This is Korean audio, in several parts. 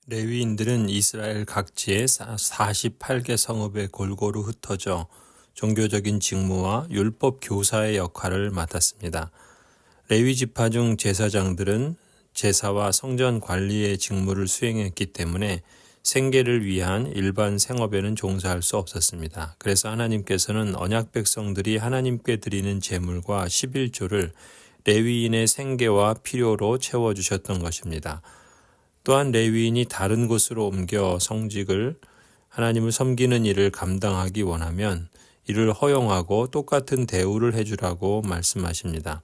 레위인들은 이스라엘 각지의 48개 성읍에 골고루 흩어져 종교적인 직무와 율법 교사의 역할을 맡았습니다. 레위 지파 중 제사장들은 제사와 성전 관리의 직무를 수행했기 때문에 생계를 위한 일반 생업에는 종사할 수 없었습니다. 그래서 하나님께서는 언약 백성들이 하나님께 드리는 제물과 11조를 레위인의 생계와 필요로 채워주셨던 것입니다. 또한 레위인이 다른 곳으로 옮겨 성직을 하나님을 섬기는 일을 감당하기 원하면 이를 허용하고 똑같은 대우를 해주라고 말씀하십니다.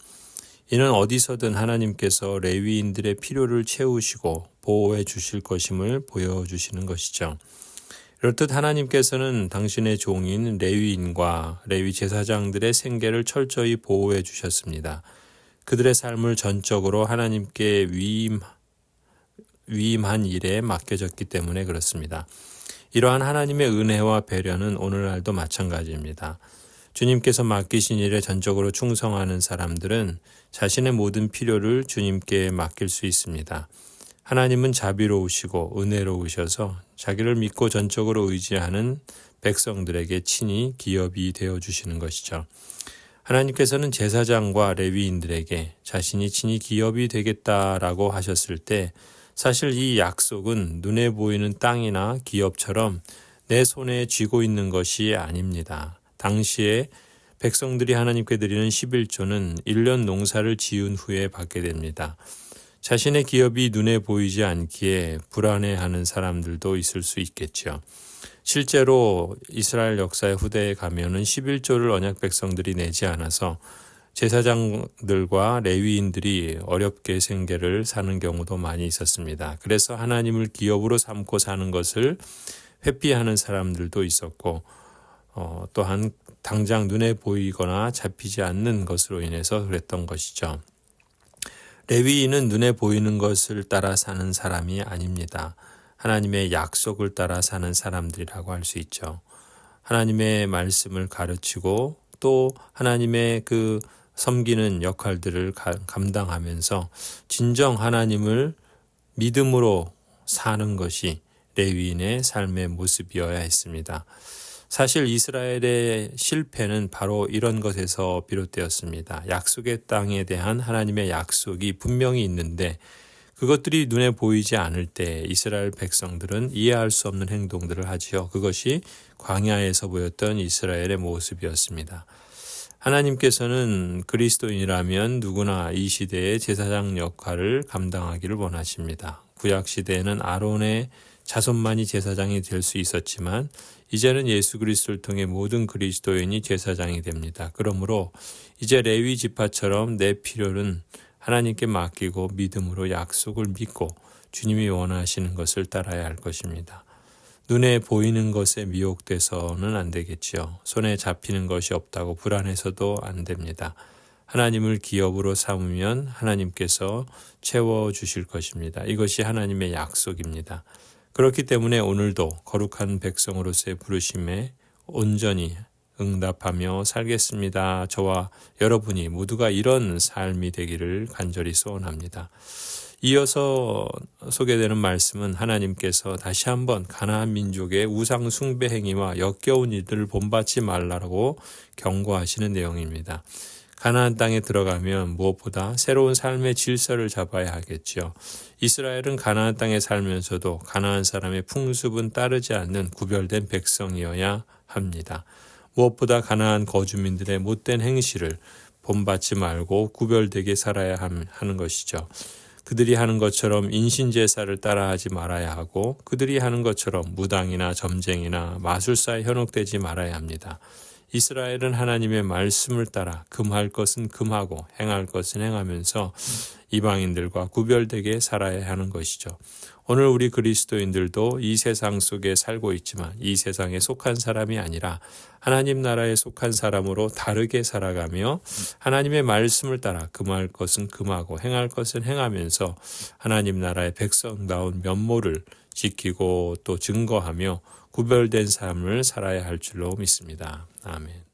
이는 어디서든 하나님께서 레위인들의 필요를 채우시고 보호해 주실 것임을 보여주시는 것이죠. 이렇듯 하나님께서는 당신의 종인 레위인과 레위 제사장들의 생계를 철저히 보호해 주셨습니다. 그들의 삶을 전적으로 하나님께 위임한 일에 맡겨졌기 때문에 그렇습니다. 이러한 하나님의 은혜와 배려는 오늘날도 마찬가지입니다. 주님께서 맡기신 일에 전적으로 충성하는 사람들은 자신의 모든 필요를 주님께 맡길 수 있습니다. 하나님은 자비로우시고 은혜로우셔서 자기를 믿고 전적으로 의지하는 백성들에게 친히 기업이 되어주시는 것이죠. 하나님께서는 제사장과 레위인들에게 자신이 친히 기업이 되겠다라고 하셨을 때 사실 이 약속은 눈에 보이는 땅이나 기업처럼 내 손에 쥐고 있는 것이 아닙니다. 당시에 백성들이 하나님께 드리는 11조는 1년 농사를 지은 후에 받게 됩니다. 자신의 기업이 눈에 보이지 않기에 불안해하는 사람들도 있을 수 있겠죠. 실제로 이스라엘 역사의 후대에 가면은 11조를 언약 백성들이 내지 않아서 제사장들과 레위인들이 어렵게 생계를 사는 경우도 많이 있었습니다. 그래서 하나님을 기업으로 삼고 사는 것을 회피하는 사람들도 있었고 또한 당장 눈에 보이거나 잡히지 않는 것으로 인해서 그랬던 것이죠. 레위인은 눈에 보이는 것을 따라 사는 사람이 아닙니다. 하나님의 약속을 따라 사는 사람들이라고 할 수 있죠. 하나님의 말씀을 가르치고 또 하나님의 그 섬기는 역할들을 감당하면서 진정 하나님을 믿음으로 사는 것이 레위인의 삶의 모습이어야 했습니다. 사실 이스라엘의 실패는 바로 이런 것에서 비롯되었습니다. 약속의 땅에 대한 하나님의 약속이 분명히 있는데 그것들이 눈에 보이지 않을 때 이스라엘 백성들은 이해할 수 없는 행동들을 하지요. 그것이 광야에서 보였던 이스라엘의 모습이었습니다. 하나님께서는 그리스도인이라면 누구나 이 시대의 제사장 역할을 감당하기를 원하십니다. 구약 시대에는 아론의 자손만이 제사장이 될 수 있었지만 이제는 예수 그리스도를 통해 모든 그리스도인이 제사장이 됩니다. 그러므로 이제 레위 지파처럼 내 필요는 하나님께 맡기고 믿음으로 약속을 믿고 주님이 원하시는 것을 따라야 할 것입니다. 눈에 보이는 것에 미혹돼서는 안 되겠지요. 손에 잡히는 것이 없다고 불안해서도 안 됩니다. 하나님을 기업으로 삼으면 하나님께서 채워주실 것입니다. 이것이 하나님의 약속입니다. 그렇기 때문에 오늘도 거룩한 백성으로서의 부르심에 온전히 응답하며 살겠습니다. 저와 여러분이 모두가 이런 삶이 되기를 간절히 소원합니다. 이어서 소개되는 말씀은 하나님께서 다시 한번 가나안 민족의 우상 숭배 행위와 역겨운 일들을 본받지 말라고 경고하시는 내용입니다. 가나안 땅에 들어가면 무엇보다 새로운 삶의 질서를 잡아야 하겠죠. 이스라엘은 가나안 땅에 살면서도 가나안 사람의 풍습은 따르지 않는 구별된 백성이어야 합니다. 무엇보다 가나안 거주민들의 못된 행실을 본받지 말고 구별되게 살아야 하는 것이죠. 그들이 하는 것처럼 인신제사를 따라하지 말아야 하고 그들이 하는 것처럼 무당이나 점쟁이나 마술사에 현혹되지 말아야 합니다. 이스라엘은 하나님의 말씀을 따라 금할 것은 금하고 행할 것은 행하면서 이방인들과 구별되게 살아야 하는 것이죠. 오늘 우리 그리스도인들도 이 세상 속에 살고 있지만 이 세상에 속한 사람이 아니라 하나님 나라에 속한 사람으로 다르게 살아가며 하나님의 말씀을 따라 금할 것은 금하고 행할 것은 행하면서 하나님 나라의 백성다운 면모를 지키고 또 증거하며 구별된 삶을 살아야 할 줄로 믿습니다. 아멘.